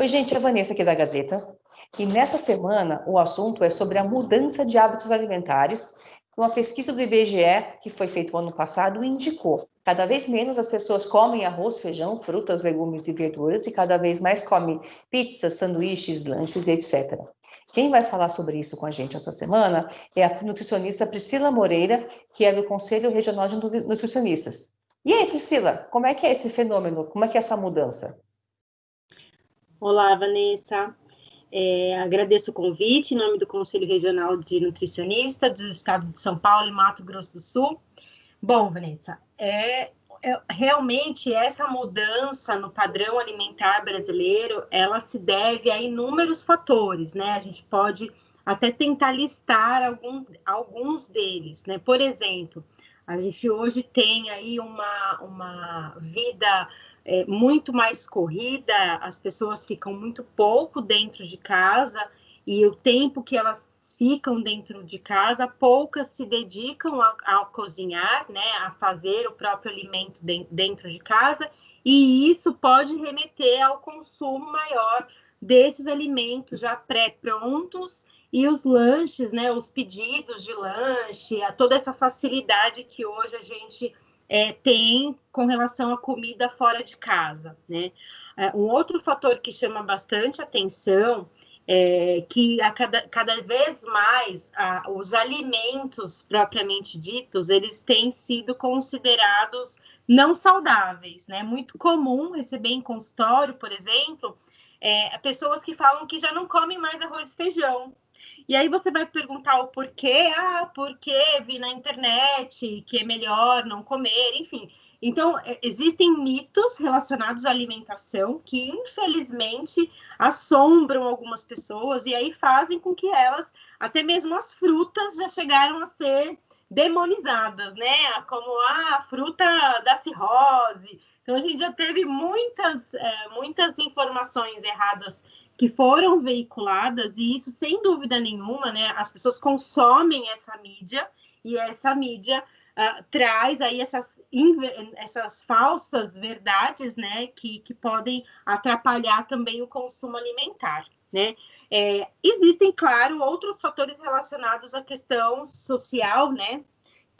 Oi, gente, é a Vanessa aqui da Gazeta. E nessa semana o assunto é sobre a mudança de hábitos alimentares. Uma pesquisa do IBGE, que foi feita no ano passado, indicou que cada vez menos as pessoas comem arroz, feijão, frutas, legumes e verduras e cada vez mais comem pizzas, sanduíches, lanches, etc. Quem vai falar sobre isso com a gente essa semana é a nutricionista Priscila Moreira, que é do Conselho Regional de Nutricionistas. E aí, Priscila, como é que é esse fenômeno? Como é que é essa mudança? Olá, Vanessa. Agradeço o convite em nome do Conselho Regional de Nutricionista do Estado de São Paulo e Mato Grosso do Sul. Bom, Vanessa, realmente essa mudança no padrão alimentar brasileiro, ela se deve a inúmeros fatores, né? A gente pode até tentar listar alguns deles, né? Por exemplo, a gente hoje tem aí uma vida muito mais corrida, as pessoas ficam muito pouco dentro de casa e o tempo que elas ficam dentro de casa, poucas se dedicam a cozinhar, né, a fazer o próprio alimento dentro de casa, e isso pode remeter ao consumo maior desses alimentos já pré-prontos e os lanches, né, os pedidos de lanche, toda essa facilidade que hoje a gente tem com relação à comida fora de casa, né? Um outro fator que chama bastante atenção que cada vez mais os alimentos propriamente ditos, eles têm sido considerados não saudáveis, né? Muito comum receber em consultório, por exemplo, pessoas que falam que já não comem mais arroz e feijão. E aí você vai perguntar o porquê, porque vi na internet que é melhor não comer, enfim. Então, existem mitos relacionados à alimentação que, infelizmente, assombram algumas pessoas e aí fazem com que elas, até mesmo as frutas, já chegaram a ser demonizadas, né? Como a fruta da cirrose. Então, a gente já teve muitas informações erradas que foram veiculadas, e isso, sem dúvida nenhuma, né? As pessoas consomem essa mídia, e essa mídia traz aí essas falsas verdades, né, que podem atrapalhar também o consumo alimentar, né? Existem, claro, outros fatores relacionados à questão social, né,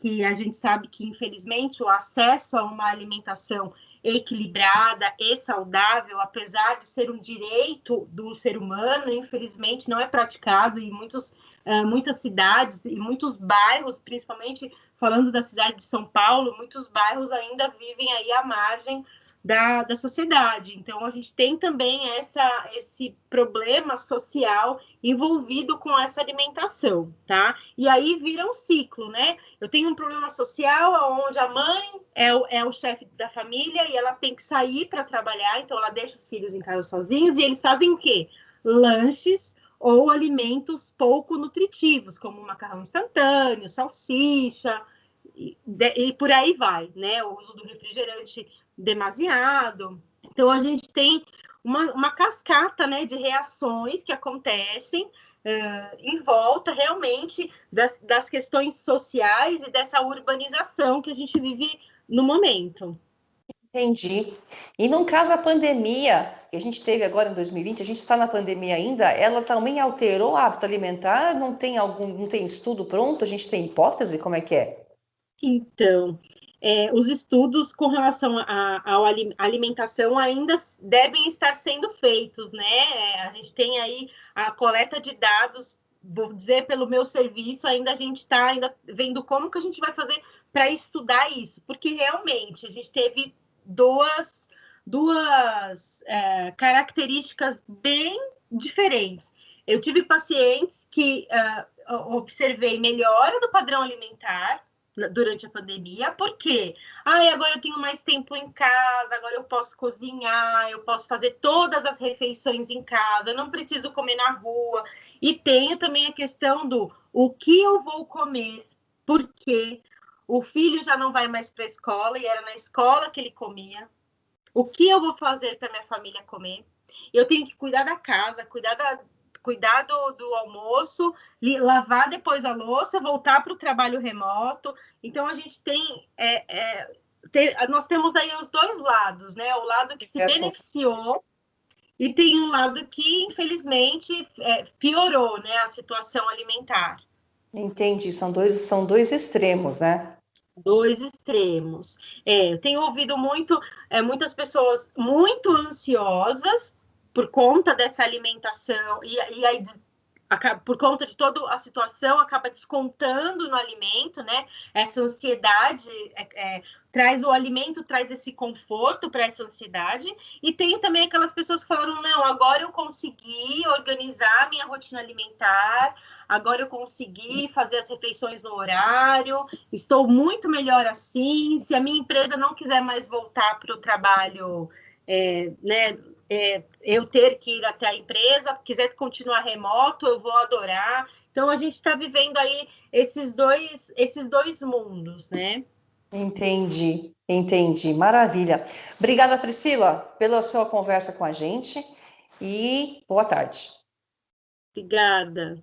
que a gente sabe que, infelizmente, o acesso a uma alimentação equilibrada e saudável, apesar de ser um direito do ser humano, infelizmente não é praticado em muitas cidades e muitos bairros, principalmente falando da cidade de São Paulo, muitos bairros ainda vivem aí à margem da sociedade. Então, a gente tem também esse problema social envolvido com essa alimentação, tá? E aí vira um ciclo, né? Eu tenho um problema social onde a mãe é o chefe da família e ela tem que sair para trabalhar, então ela deixa os filhos em casa sozinhos e eles fazem o quê? Lanches ou alimentos pouco nutritivos, como macarrão instantâneo, salsicha, e por aí vai, né? O uso do refrigerante demasiado. Então, a gente tem uma cascata, né, de reações que acontecem em volta, realmente, das questões sociais e dessa urbanização que a gente vive no momento. Entendi. E no caso, a pandemia que a gente teve agora em 2020, a gente está na pandemia ainda, ela também alterou o hábito alimentar? Não tem estudo pronto? A gente tem hipótese? Como é que é? Então, os estudos com relação à alimentação ainda devem estar sendo feitos, né? A gente tem aí a coleta de dados, vou dizer pelo meu serviço, a gente está ainda vendo como que a gente vai fazer para estudar isso, porque realmente a gente teve duas características bem diferentes. Eu tive pacientes que observei melhora do padrão alimentar durante a pandemia, porque agora eu tenho mais tempo em casa, agora eu posso cozinhar, eu posso fazer todas as refeições em casa, não preciso comer na rua. E tenho também a questão do o que eu vou comer, porque o filho já não vai mais para a escola e era na escola que ele comia. O que eu vou fazer para minha família comer? Eu tenho que cuidar da casa, cuidar do almoço, lavar depois a louça, voltar para o trabalho remoto. Então, a gente nós temos aí os dois lados, né? O lado que se beneficiou E tem um lado que, infelizmente, piorou, né, a situação alimentar. Entendi, são dois extremos, né? Dois extremos. Eu tenho ouvido muitas pessoas muito ansiosas por conta dessa alimentação, e aí, por conta de toda a situação, acaba descontando no alimento, né? Essa ansiedade traz o alimento, traz esse conforto para essa ansiedade. E tem também aquelas pessoas que falaram: não, agora eu consegui organizar minha rotina alimentar, agora eu consegui fazer as refeições no horário, estou muito melhor assim. Se a minha empresa não quiser mais voltar para o trabalho, né? Eu ter que ir até a empresa, quiser continuar remoto, eu vou adorar. Então, a gente está vivendo aí esses dois mundos, né? Entendi, entendi. Maravilha. Obrigada, Priscila, pela sua conversa com a gente e boa tarde. Obrigada.